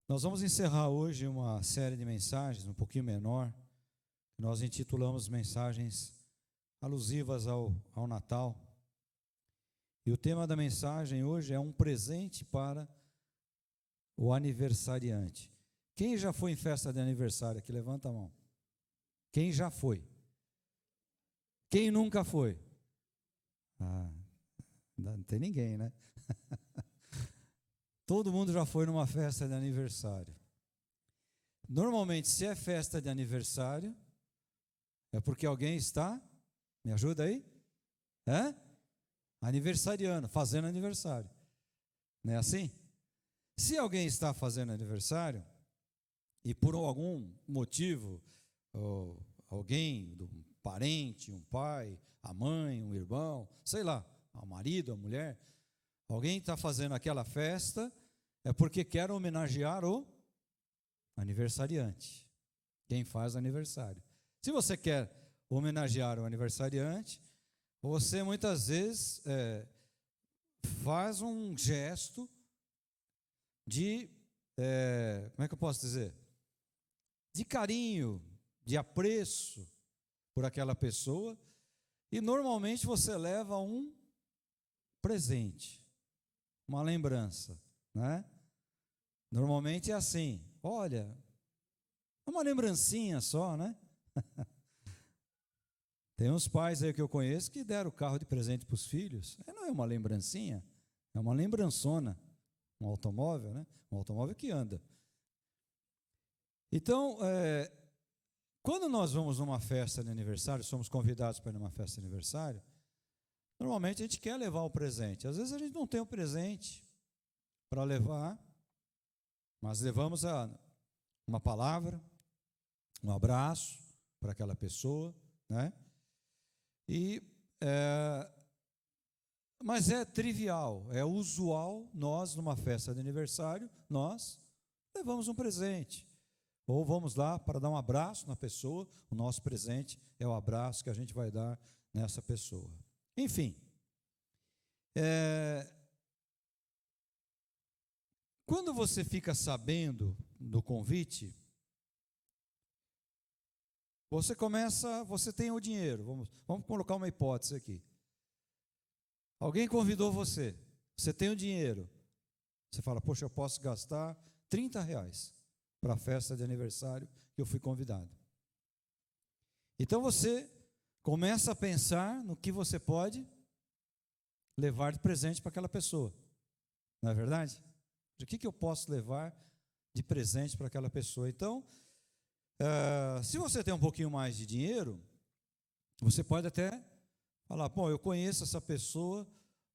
Nós vamos encerrar hoje uma série de mensagens um pouquinho menor, que nós intitulamos Mensagens Alusivas ao Natal. E o tema da mensagem hoje é um presente para o aniversariante. Quem já foi em festa de aniversário aqui? Levanta a mão. Quem já foi? Quem nunca foi? Ah, não tem ninguém, né? Todo mundo já foi numa festa de aniversário. Normalmente, se é festa de aniversário, é porque alguém está, me ajuda aí? Aniversariando, fazendo aniversário. Não é assim? Se alguém está fazendo aniversário, e por algum motivo, alguém, um parente, um pai, a mãe, um irmão, sei lá, o marido, a mulher, alguém está fazendo aquela festa, é porque quer homenagear o aniversariante, quem faz aniversário. Se você quer homenagear o aniversariante, você muitas vezes faz um gesto de, como é que eu posso dizer? De carinho, de apreço por aquela pessoa, e normalmente você leva um presente, uma lembrança, né? Normalmente é assim, olha, é uma lembrancinha só, né? Tem uns pais aí que eu conheço que deram o carro de presente para os filhos, não é uma lembrancinha, é uma lembrançona, um automóvel, né? Um automóvel que anda. Então, quando nós vamos numa festa de aniversário, somos convidados para ir numa festa de aniversário, normalmente a gente quer levar o presente. Às vezes a gente não tem o presente para levar, mas levamos uma palavra, um abraço para aquela pessoa, né? Mas é trivial, é usual nós, numa festa de aniversário, nós levamos um presente. Ou vamos lá para dar um abraço na pessoa, o nosso presente é o abraço que a gente vai dar nessa pessoa. Enfim, quando você fica sabendo do convite, você tem o dinheiro, vamos colocar uma hipótese aqui. Alguém convidou você tem o dinheiro, você fala, poxa, eu posso gastar R$30 para a festa de aniversário que eu fui convidado. Então você começa a pensar no que você pode levar de presente para aquela pessoa, não é verdade? O que eu posso levar de presente para aquela pessoa? Então, se você tem um pouquinho mais de dinheiro, você pode até falar, bom, eu conheço essa pessoa,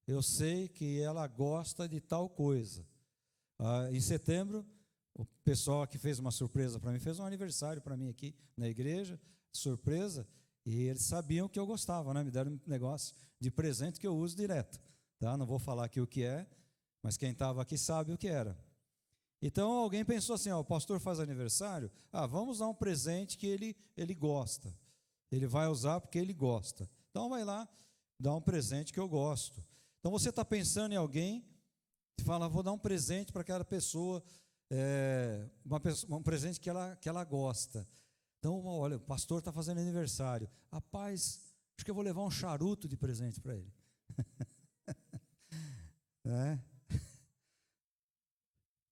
eu sei que ela gosta de tal coisa. Em setembro, o pessoal que fez uma surpresa para mim, fez um aniversário para mim aqui na igreja, surpresa, e eles sabiam que eu gostava, né? Me deram um negócio de presente que eu uso direto. Tá? Não vou falar aqui o que é, mas quem estava aqui sabe o que era. Então alguém pensou assim, o pastor faz aniversário, vamos dar um presente que ele gosta. Ele vai usar porque ele gosta. Então vai lá, dá um presente que eu gosto. Então você está pensando em alguém e fala, vou dar um presente para aquela pessoa, um presente que ela gosta. Então, olha, o pastor está fazendo aniversário. Rapaz, acho que eu vou levar um charuto de presente para ele.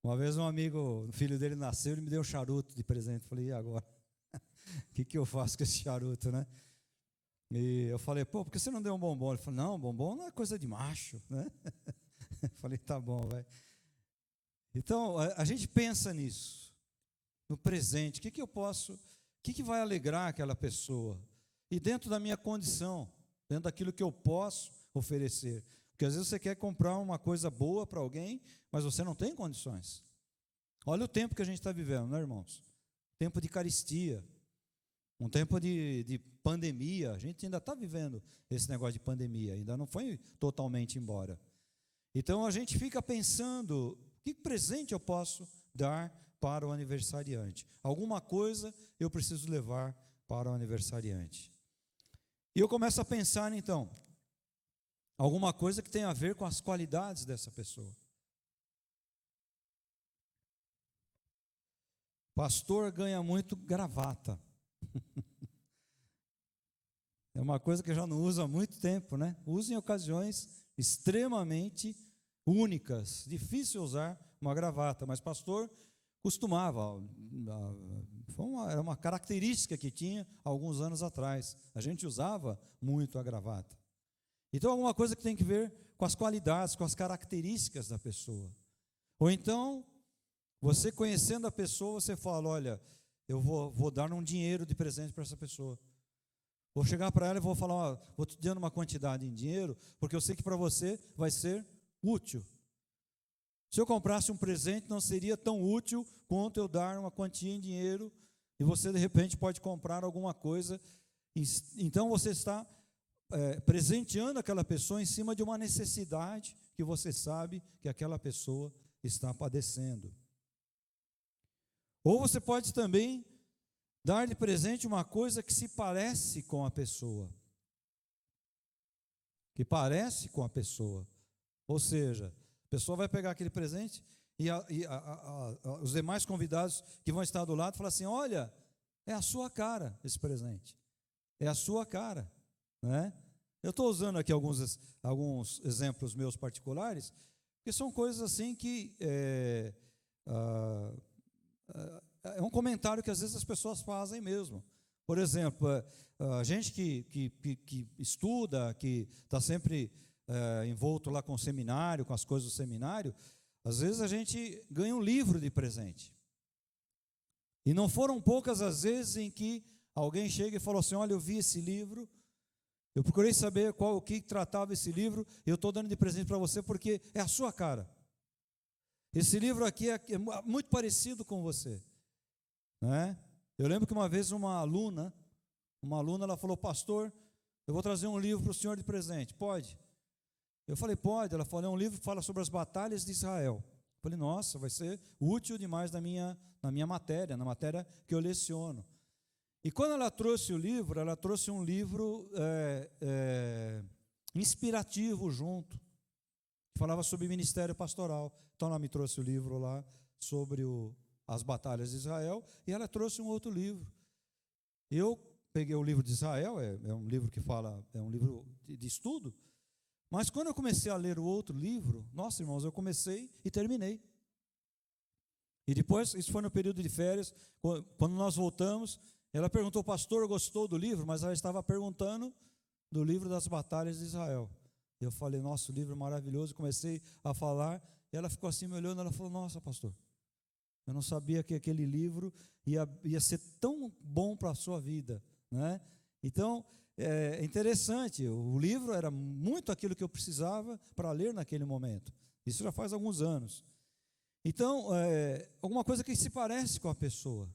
Uma vez um amigo, o filho dele nasceu, ele me deu um charuto de presente. Falei, e agora? O que eu faço com esse charuto, né? E eu falei, por que você não deu um bombom? Ele falou, não, bombom não é coisa de macho, né? Falei, tá bom, vai. Então, a gente pensa nisso, no presente, o que vai alegrar aquela pessoa? E dentro da minha condição, dentro daquilo que eu posso oferecer. Porque às vezes você quer comprar uma coisa boa para alguém, mas você não tem condições. Olha o tempo que a gente está vivendo, né, irmãos? Tempo de carestia, um tempo de pandemia. A gente ainda está vivendo esse negócio de pandemia, ainda não foi totalmente embora. Então a gente fica pensando, que presente eu posso dar para o aniversariante? Alguma coisa eu preciso levar para o aniversariante. E eu começo a pensar, então, alguma coisa que tem a ver com as qualidades dessa pessoa. Pastor ganha muito gravata. É uma coisa que eu já não uso há muito tempo, né? Uso em ocasiões extremamente únicas. Difícil usar uma gravata, mas pastor costumava. Era uma característica que tinha alguns anos atrás. A gente usava muito a gravata. Então, alguma coisa que tem que ver com as qualidades, com as características da pessoa. Ou então, você conhecendo a pessoa, você fala, olha, eu vou dar um dinheiro de presente para essa pessoa. Vou chegar para ela e vou falar, ó, vou te dando uma quantidade em dinheiro, porque eu sei que para você vai ser útil. Se eu comprasse um presente, não seria tão útil quanto eu dar uma quantia em dinheiro, e você de repente pode comprar alguma coisa. Então você está presenteando aquela pessoa em cima de uma necessidade que você sabe que aquela pessoa está padecendo. Ou você pode também dar de presente uma coisa que se parece com a pessoa. Que parece com a pessoa. Ou seja, a pessoa vai pegar aquele presente e os demais convidados que vão estar do lado falam assim, olha, é a sua cara esse presente. É a sua cara. Né? Eu estou usando aqui alguns exemplos meus particulares, que são coisas assim que é um comentário que às vezes as pessoas fazem mesmo. Por exemplo, a gente que estuda, que está sempre envolto lá com o seminário, com as coisas do seminário, às vezes a gente ganha um livro de presente. E não foram poucas as vezes em que alguém chega e falou assim, olha, eu vi esse livro, eu procurei saber o que tratava esse livro, e eu estou dando de presente para você porque é a sua cara. Esse livro aqui é muito parecido com você. Né? Eu lembro que uma vez uma aluna ela falou, pastor, eu vou trazer um livro para o senhor de presente, pode? Eu falei, pode. Ela falou, é um livro que fala sobre as batalhas de Israel. Eu falei, nossa, vai ser útil demais na minha matéria, na matéria que eu leciono. E quando ela trouxe o livro, ela trouxe um livro inspirativo junto, que falava sobre ministério pastoral. Então ela me trouxe o livro lá sobre as batalhas de Israel, e ela trouxe um outro livro. Eu peguei o livro de Israel, é um livro que fala, é um livro de estudo, mas quando eu comecei a ler o outro livro, nossa, irmãos, eu comecei e terminei. E depois, isso foi no período de férias, quando nós voltamos, ela perguntou, pastor, gostou do livro? Mas ela estava perguntando do livro das batalhas de Israel. Eu falei, nossa, o livro é maravilhoso, comecei a falar, e ela ficou assim me olhando, ela falou, nossa, pastor, eu não sabia que aquele livro ia ser tão bom para a sua vida. Né? Então, é interessante, o livro era muito aquilo que eu precisava para ler naquele momento. Isso já faz alguns anos. Então, alguma coisa que se parece com a pessoa.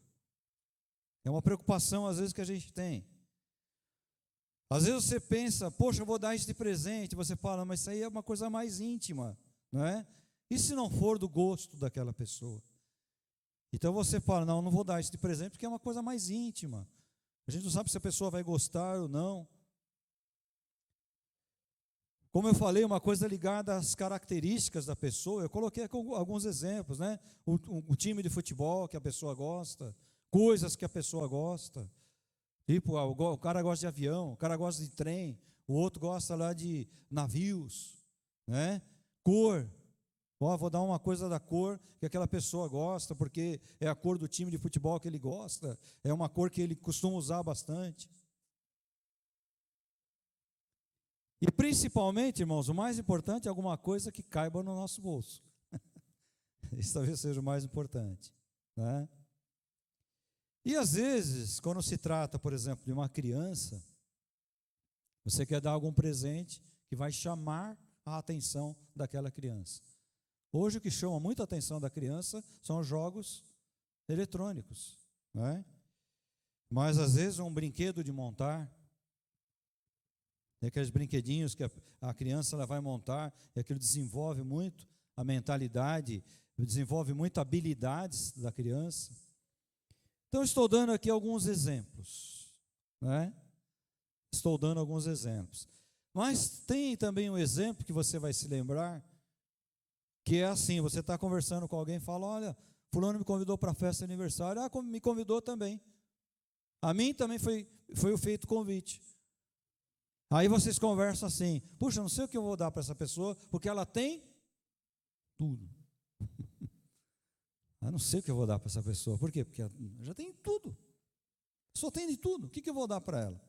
É uma preocupação, às vezes, que a gente tem. Às vezes você pensa, poxa, eu vou dar isso de presente. Você fala, mas isso aí é uma coisa mais íntima. Não é? E se não for do gosto daquela pessoa? Então você fala, não vou dar isso de presente porque é uma coisa mais íntima. A gente não sabe se a pessoa vai gostar ou não. Como eu falei, uma coisa ligada às características da pessoa, eu coloquei aqui alguns exemplos, né? O time de futebol que a pessoa gosta, coisas que a pessoa gosta. Tipo, o cara gosta de avião, o cara gosta de trem, o outro gosta lá de navios, né? Cor. Vou dar uma coisa da cor que aquela pessoa gosta, porque é a cor do time de futebol que ele gosta, é uma cor que ele costuma usar bastante. E principalmente, irmãos, o mais importante é alguma coisa que caiba no nosso bolso. Isso talvez seja o mais importante. Né? E às vezes, quando se trata, por exemplo, de uma criança, você quer dar algum presente que vai chamar a atenção daquela criança. Hoje o que chama muita atenção da criança são os jogos eletrônicos, né? Mas às vezes um brinquedo de montar, aqueles brinquedinhos que a criança ela vai montar, e aquilo desenvolve muito a mentalidade, desenvolve muito habilidades da criança. Então estou dando aqui alguns exemplos, né? Estou dando alguns exemplos. Mas tem também um exemplo que você vai se lembrar, que é assim, você está conversando com alguém e fala, olha, fulano me convidou para a festa de aniversário. Ah, me convidou também. A mim também foi feito convite. Aí vocês conversam assim, puxa, não sei o que eu vou dar para essa pessoa, porque ela tem tudo. Eu não sei o que eu vou dar para essa pessoa. Por quê? Porque ela já tem tudo. Só tem de tudo. O que eu vou dar para ela?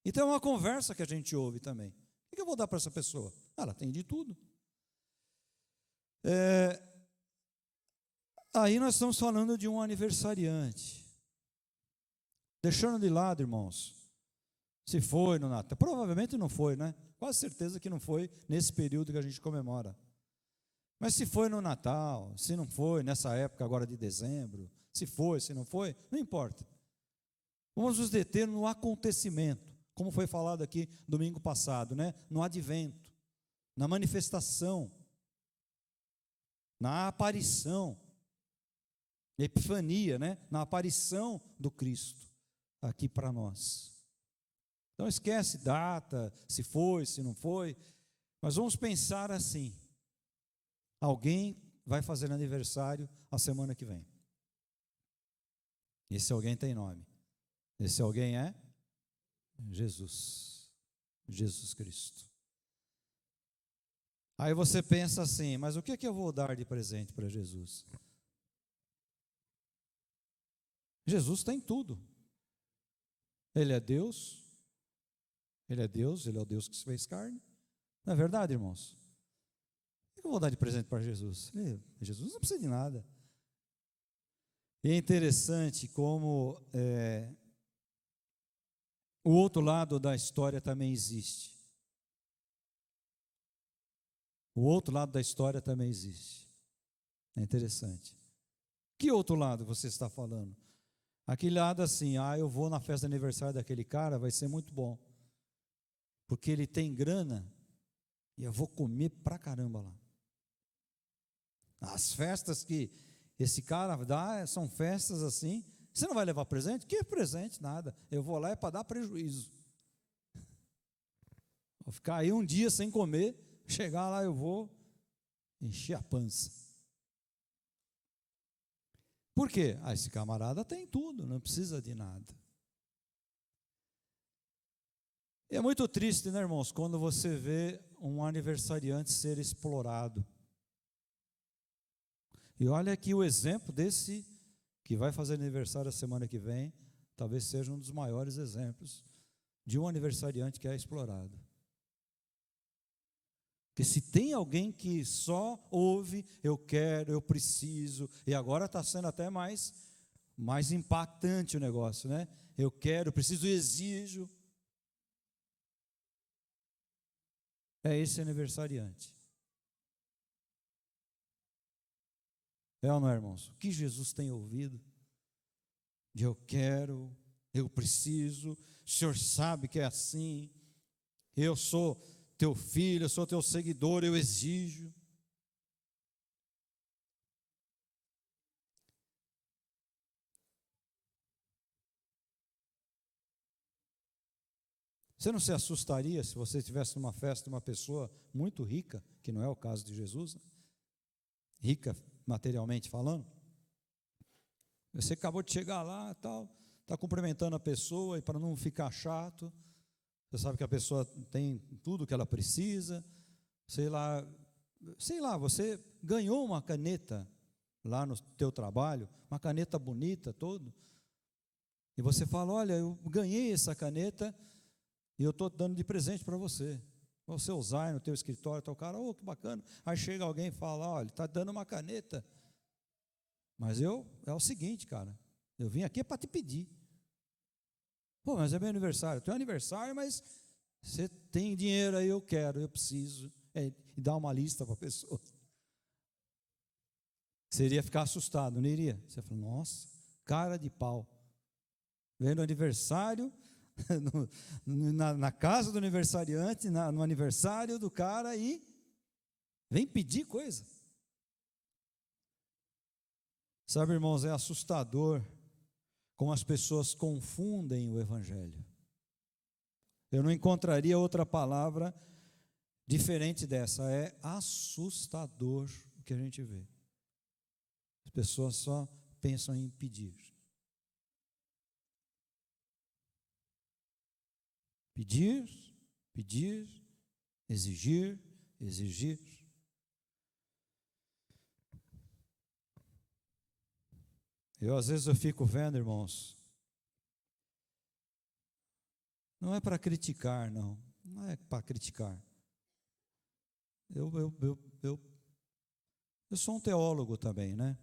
Então é uma conversa que a gente ouve também. O que eu vou dar para essa pessoa? Ela tem de tudo. Aí nós estamos falando de um aniversariante. Deixando de lado, irmãos, se foi no Natal. Provavelmente não foi, né? Quase certeza que não foi nesse período que a gente comemora. Mas se foi no Natal, se não foi nessa época agora de dezembro, se foi, se não foi, não importa. Vamos nos deter no acontecimento, como foi falado aqui domingo passado, né? No advento, na manifestação, na aparição, na epifania, né? Na aparição do Cristo aqui para nós. Então esquece data, se foi, se não foi, mas vamos pensar assim: alguém vai fazer aniversário a semana que vem. Esse alguém tem nome. Esse alguém é Jesus. Jesus Cristo. Aí você pensa assim, mas o que eu vou dar de presente para Jesus? Jesus tem tudo. Ele é Deus. Ele é Deus, Ele é o Deus que se fez carne. Não é verdade, irmãos? O que eu vou dar de presente para Jesus? Jesus não precisa de nada. E é interessante como o outro lado da história também existe. O outro lado da história também existe. É interessante. Que outro lado você está falando? Aquele lado assim, eu vou na festa de aniversário daquele cara, vai ser muito bom. Porque ele tem grana e eu vou comer pra caramba lá. As festas que esse cara dá são festas assim. Você não vai levar presente? Que presente? Nada. Eu vou lá é para dar prejuízo. Vou ficar aí um dia sem comer, chegar lá eu vou encher a pança. Por quê? Esse camarada tem tudo, não precisa de nada. É muito triste, né, irmãos, quando você vê um aniversariante ser explorado. E olha aqui o exemplo desse que vai fazer aniversário a semana que vem, talvez seja um dos maiores exemplos de um aniversariante que é explorado. Porque se tem alguém que só ouve, eu quero, eu preciso, e agora está sendo até mais impactante o negócio, né? Eu quero, eu preciso, eu exijo. É esse aniversariante. É ou não é, irmãos? O que Jesus tem ouvido? De eu quero, eu preciso, o Senhor sabe que é assim, eu sou teu filho, eu sou teu seguidor, eu exijo. Você não se assustaria se você estivesse numa festa de uma pessoa muito rica, que não é o caso de Jesus, né? Rica materialmente falando? Você acabou de chegar lá, tal, está cumprimentando a pessoa, e para não ficar chato, você sabe que a pessoa tem tudo que ela precisa, sei lá, você ganhou uma caneta lá no teu trabalho, uma caneta bonita, todo, e você fala, olha, eu ganhei essa caneta, e eu estou dando de presente para você usar aí no teu escritório, o cara, que bacana, aí chega alguém e fala, olha, está dando uma caneta, mas é o seguinte, cara, eu vim aqui para te pedir. Pô, mas é meu aniversário. Teu aniversário, mas você tem dinheiro aí, eu quero, eu preciso. E dá uma lista para a pessoa. Você iria ficar assustado, não iria? Você fala, nossa, cara de pau. Vem no aniversário, na casa do aniversariante, no aniversário do cara e vem pedir coisa. Sabe, irmãos, é assustador como as pessoas confundem o Evangelho. Eu não encontraria outra palavra diferente dessa. É assustador o que a gente vê. pessoas só pensam em pedir. Pedir, pedir, exigir, exigir. Às vezes eu fico vendo, irmãos, não é para criticar, não é para criticar. Eu sou um teólogo também, né?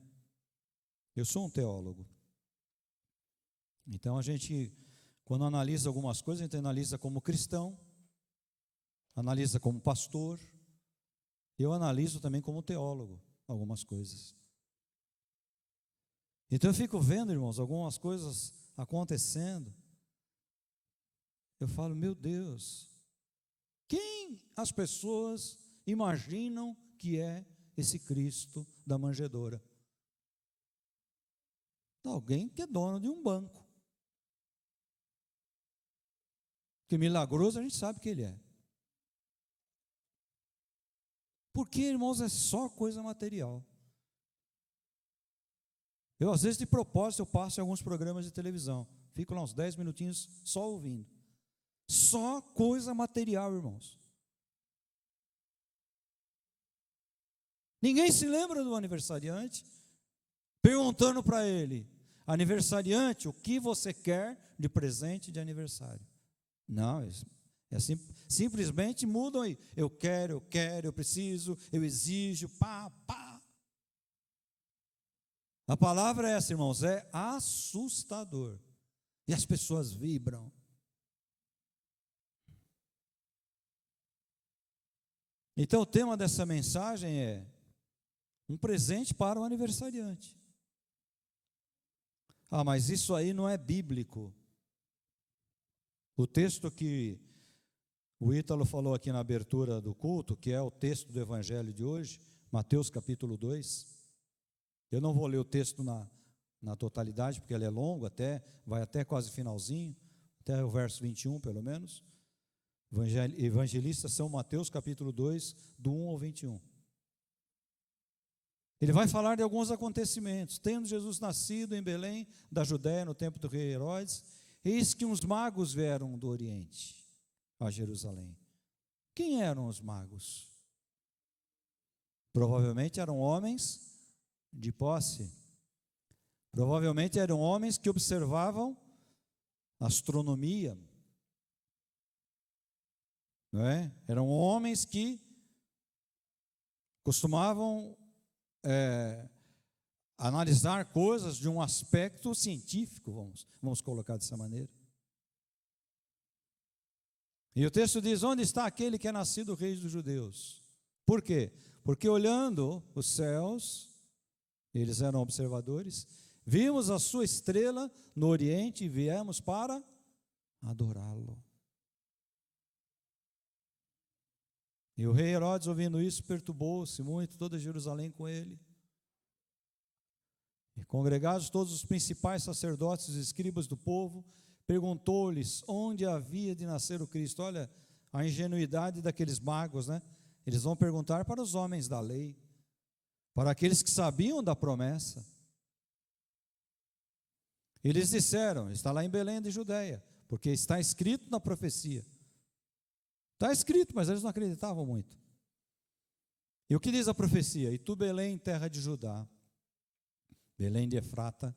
Eu sou um teólogo. Então a gente, quando analisa algumas coisas, a gente analisa como cristão, analisa como pastor, eu analiso também como teólogo algumas coisas. Então eu fico vendo, irmãos, algumas coisas acontecendo. Eu falo, meu Deus, quem as pessoas imaginam que é esse Cristo da manjedoura? Alguém que é dono de um banco. Porque milagroso a gente sabe que ele é. Porque, irmãos, é só coisa material. Eu, às vezes, de propósito, eu passo em alguns programas de televisão. Fico lá uns 10 minutinhos só ouvindo. Só coisa material, irmãos. Ninguém se lembra do aniversariante, perguntando para ele, aniversariante, o que você quer de presente de aniversário? Não, simplesmente mudam aí. Eu quero, eu preciso, eu exijo, pá. A palavra é essa, irmãos, é assustador. E as pessoas vibram. Então o tema dessa mensagem é um presente para o aniversariante. Mas isso aí não é bíblico. O texto que o Ítalo falou aqui na abertura do culto, que é o texto do evangelho de hoje, Mateus capítulo 2. Eu não vou ler o texto na totalidade, porque ele é longo, vai até quase finalzinho, até o verso 21 pelo menos. Evangelista São Mateus capítulo 2, do 1 ao 21. Ele vai falar de alguns acontecimentos. Tendo Jesus nascido em Belém, da Judéia, no tempo do rei Herodes, eis que uns magos vieram do Oriente a Jerusalém. Quem eram os magos? Provavelmente eram homens de posse. Provavelmente eram homens que observavam astronomia. Não é? Eram homens que costumavam analisar coisas de um aspecto científico, vamos colocar dessa maneira. E o texto diz, onde está aquele que é nascido rei dos judeus? Por quê? Porque olhando os céus, eles eram observadores, vimos a sua estrela no Oriente e viemos para adorá-lo. E o rei Herodes, ouvindo isso, perturbou-se muito, toda Jerusalém com ele. E congregados todos os principais sacerdotes e escribas do povo, perguntou-lhes onde havia de nascer o Cristo. Olha a ingenuidade daqueles magos, né? Eles vão perguntar para os homens da lei, para aqueles que sabiam da promessa. Eles disseram, está lá em Belém de Judeia, porque está escrito na profecia. Está escrito, mas eles não acreditavam muito. E o que diz a profecia? E tu, Belém, terra de Judá, Belém de Efrata,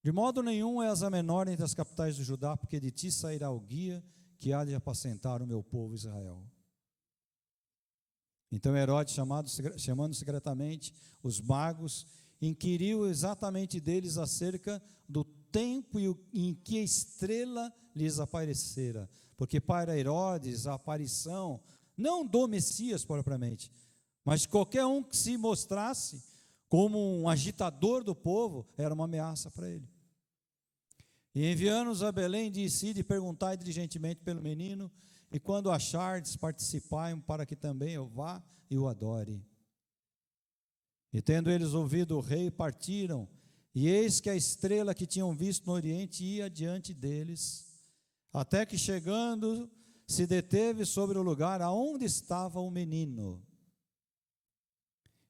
de modo nenhum és a menor entre as capitais de Judá, porque de ti sairá o guia que há de apacentar o meu povo Israel. Então Herodes, chamando secretamente os magos, inquiriu exatamente deles acerca do tempo em que a estrela lhes aparecera. Porque para Herodes a aparição, não do Messias propriamente, mas de qualquer um que se mostrasse como um agitador do povo, era uma ameaça para ele. E enviando-os a Belém, disse, ide perguntai diligentemente pelo menino, e quando achardes, participai, para que também eu vá e o adore. E tendo eles ouvido o rei, partiram, e eis que a estrela que tinham visto no Oriente ia diante deles, até que chegando, se deteve sobre o lugar aonde estava o menino.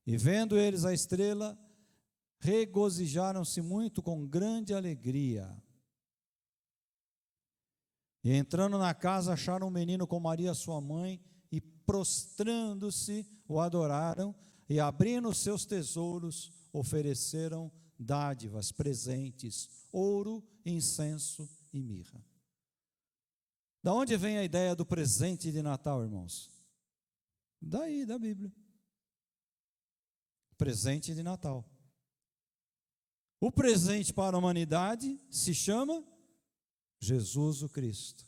E vendo eles a estrela, regozijaram-se muito com grande alegria. E entrando na casa, acharam um menino com Maria, sua mãe, e prostrando-se, o adoraram, e abrindo os seus tesouros, ofereceram dádivas, presentes, ouro, incenso e mirra. Da onde vem a ideia do presente de Natal, irmãos? Daí, da Bíblia. Presente de Natal. O presente para a humanidade se chama Jesus o Cristo.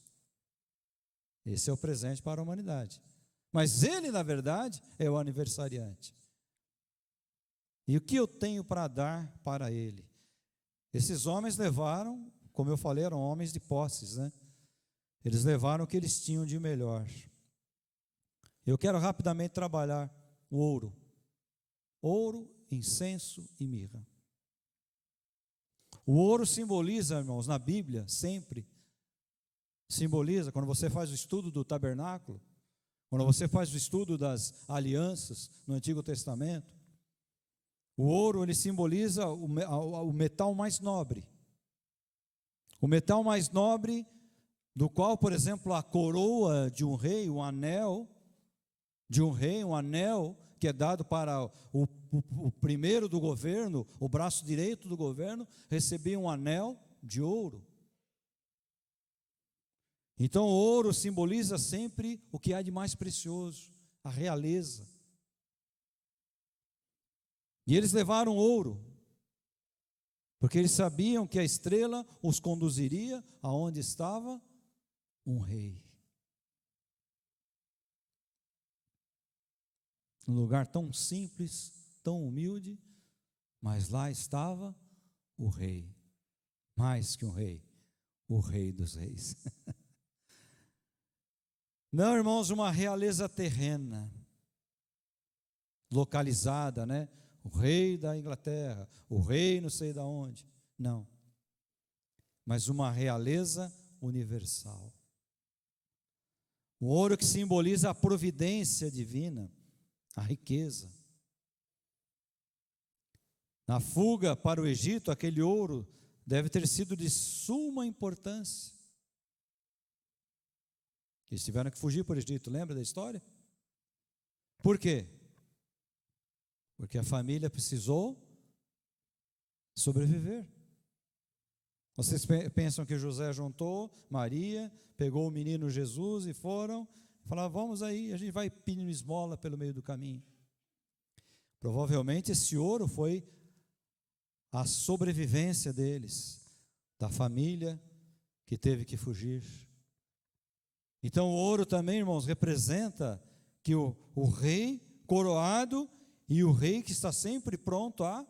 Esse é o presente para a humanidade. Mas ele, na verdade, é o aniversariante. E o que eu tenho para dar para ele? Esses homens levaram, como eu falei, eram homens de posses, né? Eles levaram o que eles tinham de melhor. Eu quero rapidamente trabalhar o ouro. Ouro, incenso e mirra. O ouro simboliza, irmãos, na Bíblia, sempre, simboliza, quando você faz o estudo do tabernáculo, quando você faz o estudo das alianças no Antigo Testamento, o ouro, ele simboliza o metal mais nobre. O metal mais nobre, do qual, por exemplo, a coroa de um rei, o anel de um rei, um anel que é dado para o primeiro do governo, o braço direito do governo, recebia um anel de ouro. Então o ouro simboliza sempre o que há de mais precioso, a realeza. E eles levaram ouro, porque eles sabiam que a estrela os conduziria aonde estava um rei. Um lugar tão simples, tão humilde, mas lá estava o rei, mais que um rei, o rei dos reis. Não, irmãos, uma realeza terrena, localizada, né? O rei da Inglaterra, o rei não sei de onde, não. Mas uma realeza universal. O ouro que simboliza a providência divina, a riqueza. Na fuga para o Egito, aquele ouro deve ter sido de suma importância. Eles tiveram que fugir para o Egito, lembra da história? Por quê? Porque a família precisou sobreviver. Vocês pensam que José juntou Maria, pegou o menino Jesus e falaram, vamos aí, a gente vai pedindo esmola pelo meio do caminho. Provavelmente esse ouro foi a sobrevivência deles, da família que teve que fugir. Então o ouro também, irmãos, representa que o rei coroado e o rei que está sempre pronto a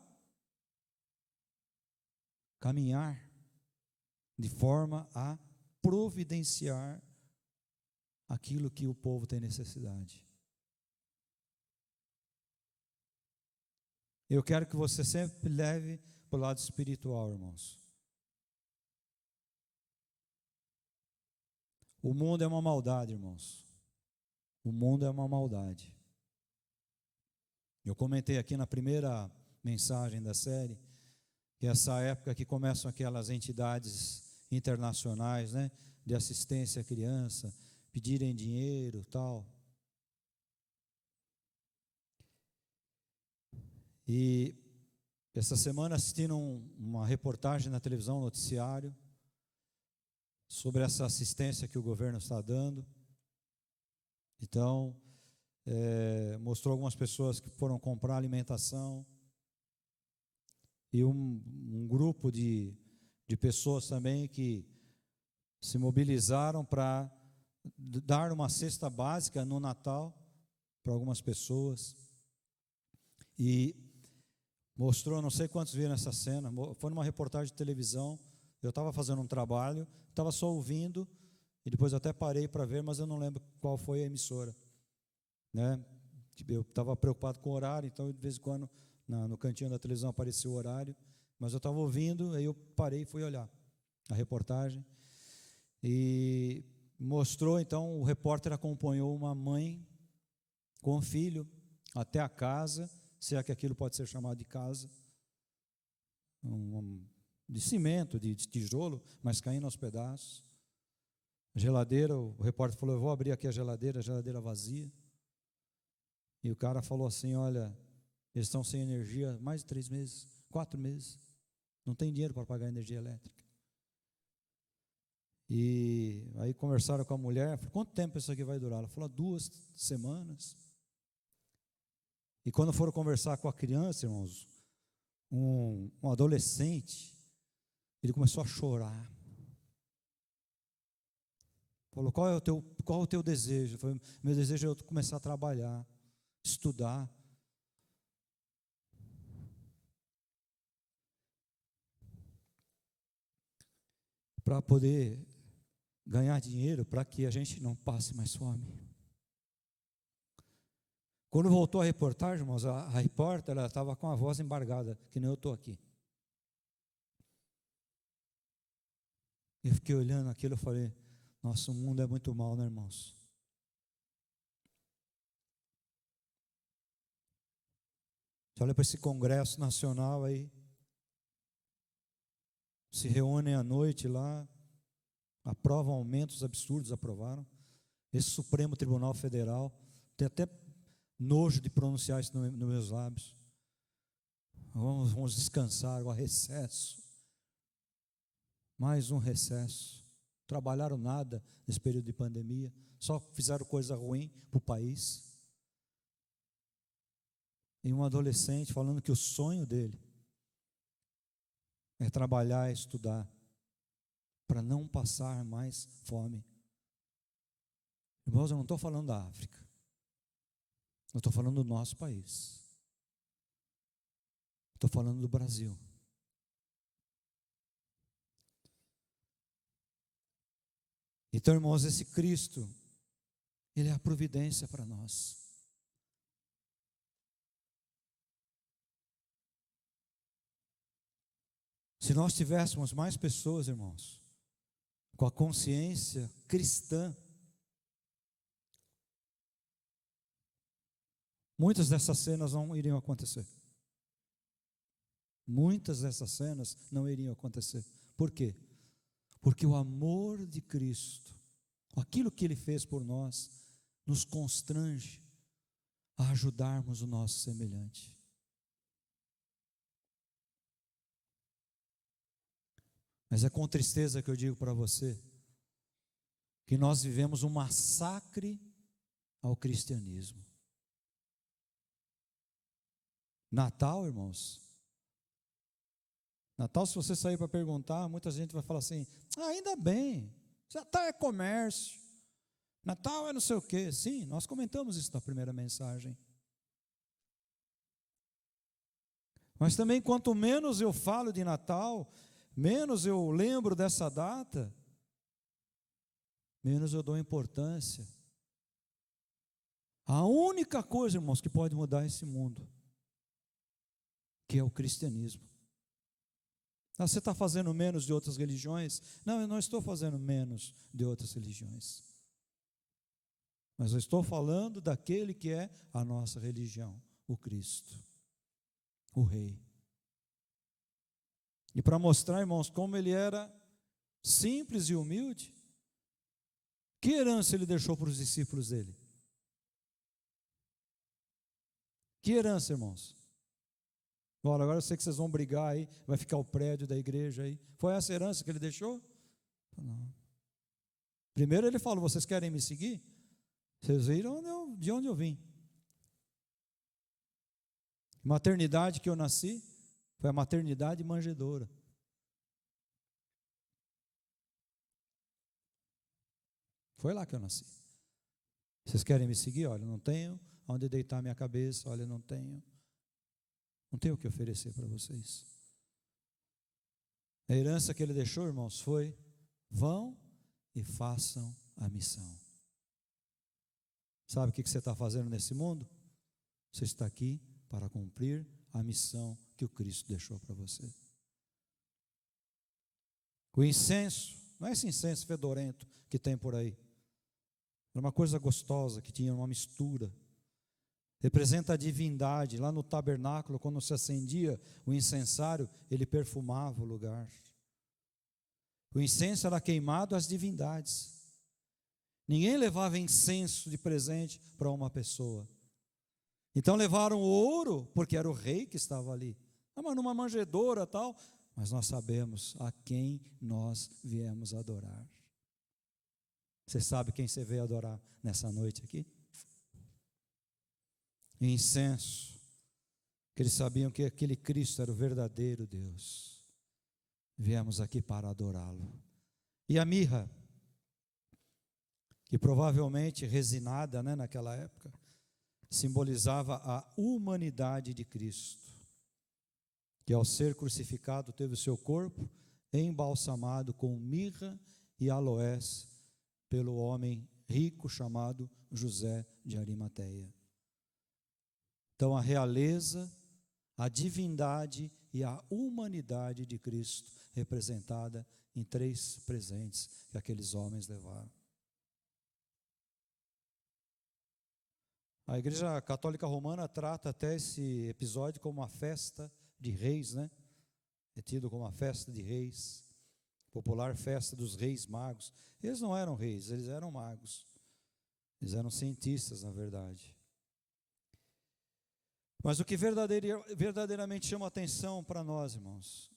caminhar de forma a providenciar aquilo que o povo tem necessidade. Eu quero que você sempre leve para o lado espiritual, irmãos. O mundo é uma maldade, irmãos. O mundo é uma maldade. Eu comentei aqui na primeira mensagem da série, que essa época que começam aquelas entidades internacionais, né, de assistência à criança, pedirem dinheiro, tal. E essa semana assistindo uma reportagem na televisão, noticiário, sobre essa assistência que o governo está dando. Então, mostrou algumas pessoas que foram comprar alimentação, e um grupo de pessoas também que se mobilizaram para dar uma cesta básica no Natal para algumas pessoas. E mostrou, não sei quantos viram essa cena, foi numa reportagem de televisão. Eu estava fazendo um trabalho, estava só ouvindo, e depois até parei para ver, mas eu não lembro qual foi a emissora, né? Eu estava preocupado com o horário, então de vez em quando no cantinho da televisão apareceu o horário, mas eu estava ouvindo, aí eu parei e fui olhar a reportagem, e mostrou, então, o repórter acompanhou uma mãe com um filho até a casa, se é que aquilo pode ser chamado de casa, de cimento, de tijolo, mas caindo aos pedaços. A geladeira, o repórter falou, eu vou abrir aqui a geladeira vazia. E o cara falou assim, olha, eles estão sem energia há mais de 3 meses, 4 meses. Não tem dinheiro para pagar energia elétrica. E aí conversaram com a mulher, falou, quanto tempo isso aqui vai durar? Ela falou, 2 semanas. E quando foram conversar com a criança, irmãos, um adolescente, ele começou a chorar. Falou, qual é o teu desejo? Falei, meu desejo é eu começar a trabalhar, estudar. Para poder ganhar dinheiro, para que a gente não passe mais fome. Quando voltou a reportagem, irmãos, a repórter, ela estava com a voz embargada, que nem eu estou aqui. Eu fiquei olhando aquilo e falei, nosso mundo é muito mal, né, irmãos? Você olha para esse congresso nacional aí, se reúnem à noite lá, aprovam aumentos absurdos, aprovaram. Esse Supremo Tribunal Federal, tem até nojo de pronunciar isso nos meus lábios. Vamos descansar, agora recesso. Mais um recesso. Trabalharam nada nesse período de pandemia, só fizeram coisa ruim para o país. E um adolescente falando que o sonho dele é trabalhar e estudar para não passar mais fome. Irmãos, eu não estou falando da África. Eu estou falando do nosso país. Estou falando do Brasil. Então, irmãos, esse Cristo, Ele é a providência para nós. Se nós tivéssemos mais pessoas, irmãos, com a consciência cristã, muitas dessas cenas não iriam acontecer. Muitas dessas cenas não iriam acontecer. Por quê? Porque o amor de Cristo, aquilo que Ele fez por nós, nos constrange a ajudarmos o nosso semelhante. Mas é com tristeza que eu digo para você que nós vivemos um massacre ao cristianismo. Natal, irmãos. Natal, se você sair para perguntar, muita gente vai falar assim, ainda bem, Natal é comércio, Natal é não sei o quê. Sim, nós comentamos isso na primeira mensagem. Mas também, quanto menos eu falo de Natal, menos eu lembro dessa data, menos eu dou importância. A única coisa, irmãos, que pode mudar esse mundo, que é o cristianismo. Você está fazendo menos de outras religiões? Não, eu não estou fazendo menos de outras religiões. Mas eu estou falando daquele que é a nossa religião, o Cristo, o Rei. E para mostrar, irmãos, como ele era simples e humilde, que herança ele deixou para os discípulos dele? Que herança, irmãos? Olha, agora eu sei que vocês vão brigar aí, vai ficar o prédio da igreja aí. Foi essa herança que ele deixou? Não. Primeiro ele falou, vocês querem me seguir? Vocês viram de onde eu vim. Maternidade que eu nasci, foi a maternidade manjedoura. Foi lá que eu nasci. Vocês querem me seguir? Olha, não tenho onde deitar minha cabeça, olha, não tenho o que oferecer para vocês. A herança que ele deixou, irmãos, foi: vão e façam a missão. Sabe o que você está fazendo nesse mundo? Você está aqui para cumprir a missão que o Cristo deixou para você. O incenso, não é esse incenso fedorento que tem por aí. Era uma coisa gostosa, que tinha uma mistura. representa a divindade. Lá no tabernáculo, quando se acendia o incensário, ele perfumava o lugar. O incenso era queimado às divindades. Ninguém levava incenso de presente para uma pessoa. Então levaram ouro, porque era o rei que estava ali. Mas numa manjedoura tal, mas nós sabemos a quem nós viemos adorar. Você sabe quem você veio adorar nessa noite aqui? Incenso, que eles sabiam que aquele Cristo era o verdadeiro Deus. Viemos aqui para adorá-lo. E a mirra, que provavelmente resinada, naquela época, simbolizava a humanidade de Cristo, que ao ser crucificado teve o seu corpo embalsamado com mirra e aloés pelo homem rico chamado José de Arimateia. Então a realeza, a divindade e a humanidade de Cristo representada em 3 presentes que aqueles homens levaram. A Igreja Católica Romana trata até esse episódio como uma festa de reis, É tido como uma festa de reis, popular festa dos reis magos. Eles não eram reis, eles eram magos. Eles eram cientistas, na verdade. Mas o que verdadeiramente chama atenção para nós, irmãos,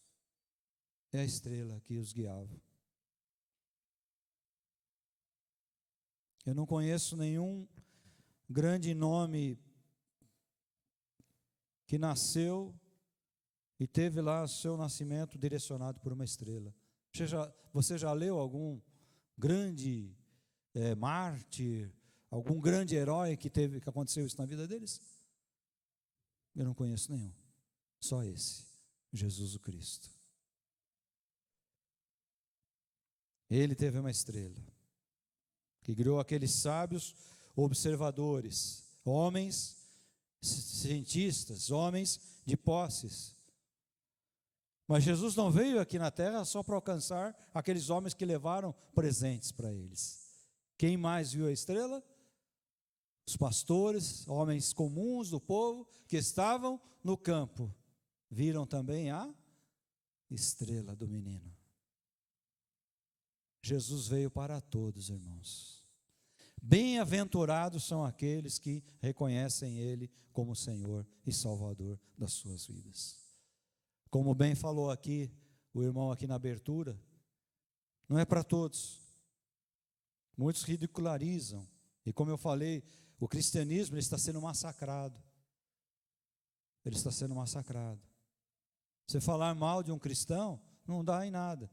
é a estrela que os guiava. Eu não conheço nenhum grande nome que nasceu e teve lá seu nascimento direcionado por uma estrela. Você já leu algum grande mártir, algum grande herói que aconteceu isso na vida deles? Eu não conheço nenhum. Só esse, Jesus o Cristo. Ele teve uma estrela que criou aqueles sábios observadores, homens cientistas, homens de posses. Mas Jesus não veio aqui na terra só para alcançar aqueles homens que levaram presentes para eles. Quem mais viu a estrela? Os pastores, homens comuns do povo que estavam no campo, viram também a estrela do menino. Jesus veio para todos, irmãos. Bem-aventurados são aqueles que reconhecem Ele como Senhor e Salvador das suas vidas. Como bem falou aqui o irmão aqui na abertura, não é para todos. Muitos ridicularizam. E como eu falei, o cristianismo ele está sendo massacrado. Ele está sendo massacrado. Você falar mal de um cristão, não dá em nada.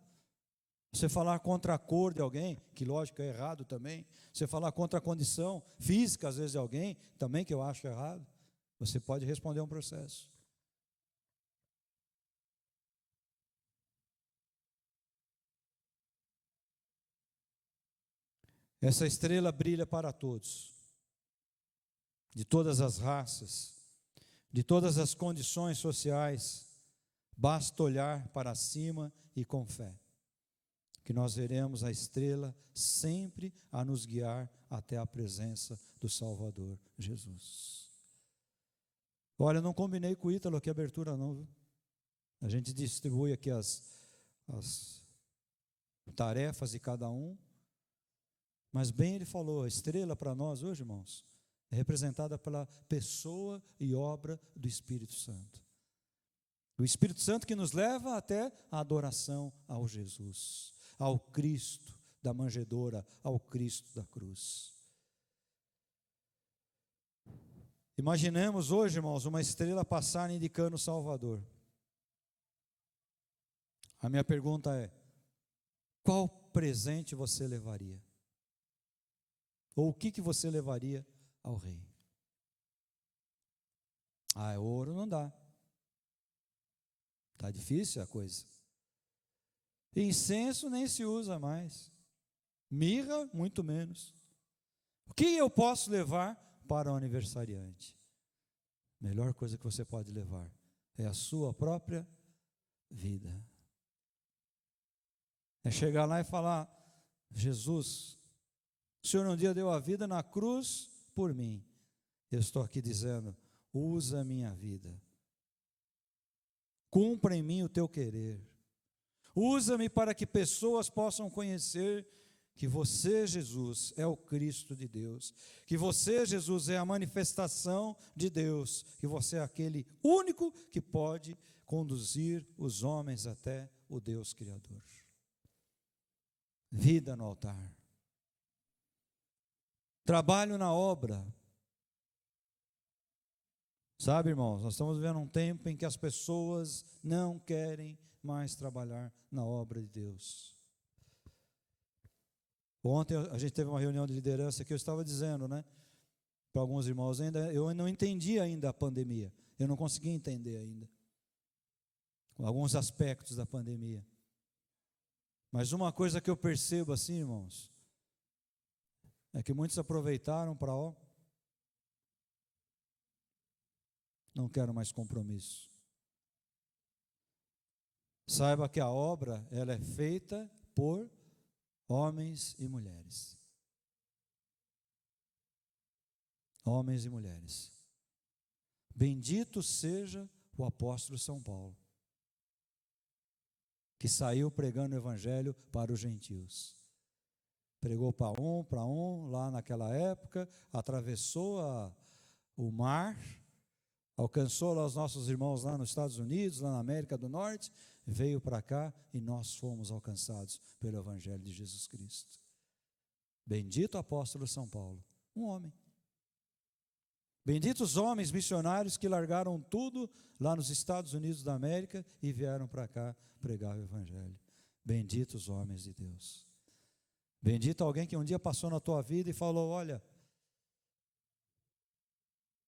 Você falar contra a cor de alguém, que lógico é errado também. Você falar contra a condição física, às vezes, de alguém, também que eu acho errado. Você pode responder a um processo. Essa estrela brilha para todos, de todas as raças, de todas as condições sociais. Basta olhar para cima e com fé, que nós veremos a estrela sempre a nos guiar até a presença do Salvador Jesus. Olha, eu não combinei com o Ítalo aqui a abertura não, viu? A gente distribui aqui as tarefas de cada um. Mas bem ele falou, a estrela para nós hoje, irmãos, é representada pela pessoa e obra do Espírito Santo. O Espírito Santo que nos leva até a adoração ao Jesus, ao Cristo da manjedoura, ao Cristo da cruz. Imaginemos hoje, irmãos, uma estrela passar indicando o Salvador. A minha pergunta é: qual presente você levaria? Ou o que você levaria ao rei? Ouro não dá. Está difícil a coisa. Incenso nem se usa mais. Mirra, muito menos. O que eu posso levar para o aniversariante? A melhor coisa que você pode levar é a sua própria vida. É chegar lá e falar: Jesus, o Senhor um dia deu a vida na cruz por mim. Eu estou aqui dizendo: usa a minha vida. Cumpra em mim o teu querer. Usa-me para que pessoas possam conhecer que você, Jesus, é o Cristo de Deus, que você, Jesus, é a manifestação de Deus, que você é aquele único que pode conduzir os homens até o Deus Criador. Vida no altar. Trabalho na obra. Sabe, irmãos, nós estamos vivendo um tempo em que as pessoas não querem mais trabalhar na obra de Deus. Ontem a gente teve uma reunião de liderança que eu estava dizendo, né, para alguns irmãos, eu não entendi ainda a pandemia, eu não consegui entender ainda alguns aspectos da pandemia. Mas uma coisa que eu percebo assim, irmãos, é que muitos aproveitaram para, não quero mais compromisso. Saiba que a obra, ela é feita por homens e mulheres. Homens e mulheres. Bendito seja o apóstolo São Paulo, que saiu pregando o evangelho para os gentios. Pregou para um, lá naquela época, atravessou o mar, alcançou lá os nossos irmãos lá nos Estados Unidos, lá na América do Norte, veio para cá e nós fomos alcançados pelo evangelho de Jesus Cristo. Bendito apóstolo São Paulo, um homem. Benditos homens missionários que largaram tudo lá nos Estados Unidos da América e vieram para cá pregar o evangelho. Benditos homens de Deus. Bendito alguém que um dia passou na tua vida e falou: olha,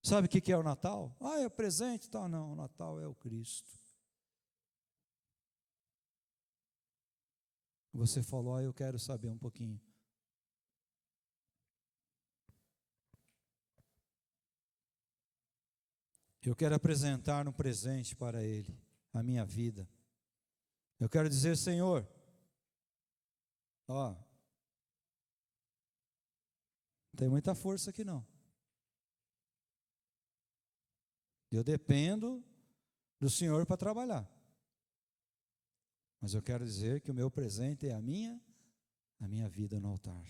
sabe o que é o Natal? É o presente e tal. Não, o Natal é o Cristo. Você falou: eu quero saber um pouquinho. Eu quero apresentar um presente para Ele, a minha vida. Eu quero dizer: Senhor, não tem muita força aqui não. Eu dependo do Senhor para trabalhar. Mas eu quero dizer que o meu presente é a minha vida no altar.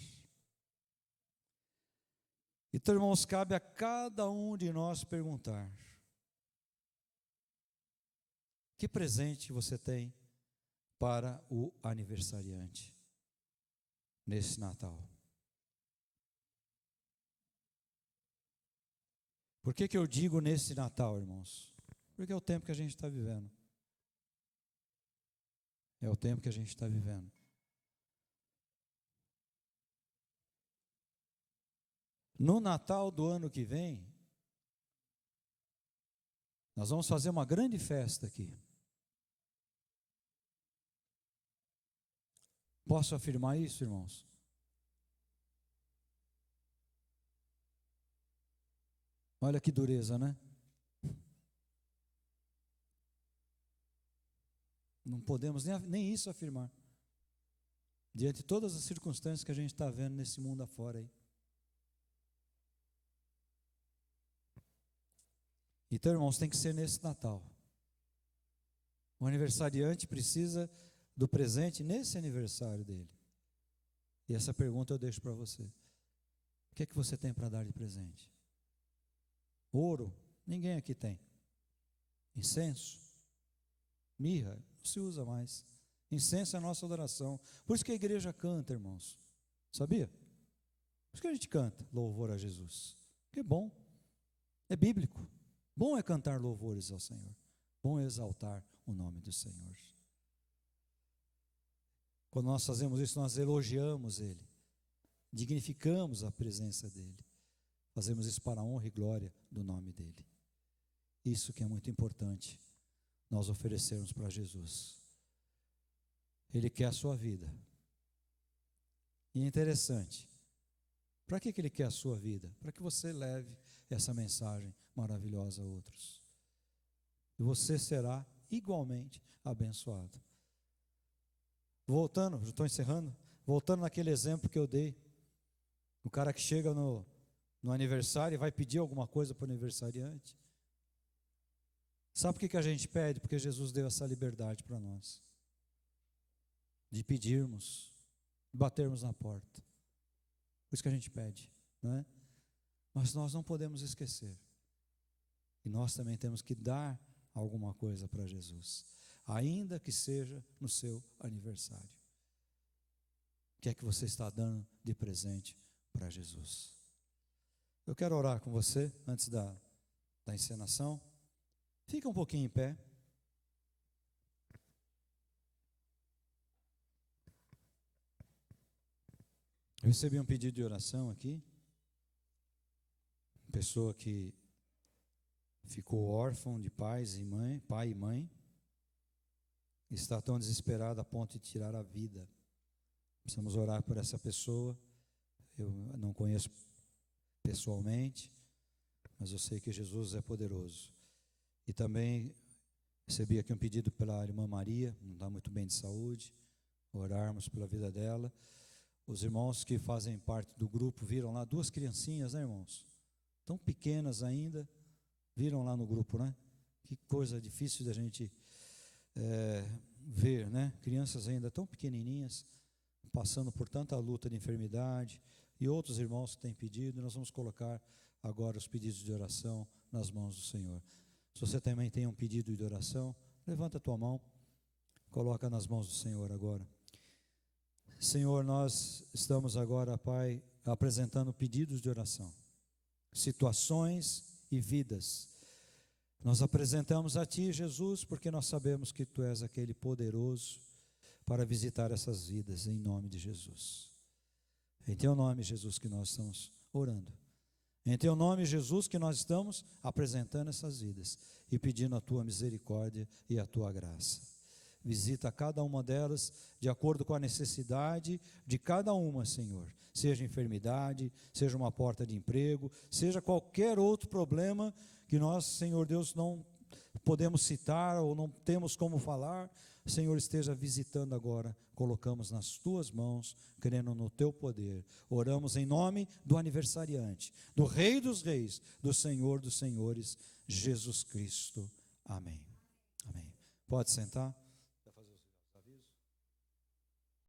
Então, irmãos, cabe a cada um de nós perguntar: que presente você tem para o aniversariante nesse Natal? Por que eu digo nesse Natal, irmãos? Porque é o tempo que a gente está vivendo. É o tempo que a gente está vivendo. No Natal do ano que vem, nós vamos fazer uma grande festa aqui. Posso afirmar isso, irmãos? Olha que dureza, né? Não podemos nem isso afirmar, diante de todas as circunstâncias que a gente está vendo nesse mundo afora aí. Então, irmãos, tem que ser nesse Natal. O aniversariante precisa do presente nesse aniversário dele. E essa pergunta eu deixo para você. O que é que você tem para dar de presente? Ouro? Ninguém aqui tem. Incenso? Mirra? Não se usa mais. Incenso é a nossa adoração. Por isso que a igreja canta, irmãos. Sabia? Por isso que a gente canta louvor a Jesus. Porque é bom. É bíblico. Bom é cantar louvores ao Senhor. Bom é exaltar o nome do Senhor. Quando nós fazemos isso, nós elogiamos Ele. Dignificamos a presença dEle. Fazemos isso para a honra e glória do nome dEle. Isso que é muito importante, nós oferecermos para Jesus. Ele quer a sua vida. E é interessante. Para que Ele quer a sua vida? Para que você leve essa mensagem maravilhosa a outros. E você será igualmente abençoado. Voltando, já estou encerrando. Voltando naquele exemplo que eu dei. O cara que chega no aniversário e vai pedir alguma coisa para o aniversariante? Sabe por que a gente pede? Porque Jesus deu essa liberdade para nós, de pedirmos, de batermos na porta. Por isso que a gente pede, não é? Mas nós não podemos esquecer. E nós também temos que dar alguma coisa para Jesus, ainda que seja no seu aniversário. O que é que você está dando de presente para Jesus? Eu quero orar com você antes da encenação. Fica um pouquinho em pé. Eu recebi um pedido de oração aqui. Pessoa que ficou órfão de pai e mãe, está tão desesperada a ponto de tirar a vida. Precisamos orar por essa pessoa. Eu não conheço pessoalmente, mas eu sei que Jesus é poderoso. E também recebi aqui um pedido pela irmã Maria, não está muito bem de saúde, orarmos pela vida dela. Os irmãos que fazem parte do grupo viram lá 2 criancinhas, né, irmãos? Tão pequenas ainda, viram lá no grupo, né? Que coisa difícil da gente ver, né? Crianças ainda tão pequenininhas, passando por tanta luta de enfermidade, e outros irmãos que têm pedido. Nós vamos colocar agora os pedidos de oração nas mãos do Senhor. Se você também tem um pedido de oração, levanta a tua mão, coloca nas mãos do Senhor agora. Senhor, nós estamos agora, Pai, apresentando pedidos de oração, situações e vidas. Nós apresentamos a Ti, Jesus, porque nós sabemos que Tu és aquele poderoso para visitar essas vidas, em nome de Jesus. Em Teu nome, Jesus, que nós estamos orando. Em Teu nome, Jesus, que nós estamos apresentando essas vidas e pedindo a Tua misericórdia e a Tua graça. Visita cada uma delas de acordo com a necessidade de cada uma, Senhor. Seja enfermidade, seja uma porta de emprego, seja qualquer outro problema que nós, Senhor Deus, não podemos citar ou não temos como falar. Senhor, esteja visitando agora. Colocamos nas Tuas mãos, crendo no Teu poder. Oramos em nome do aniversariante, do Rei dos Reis, do Senhor dos Senhores, Jesus Cristo. Amém. Amém. Pode sentar.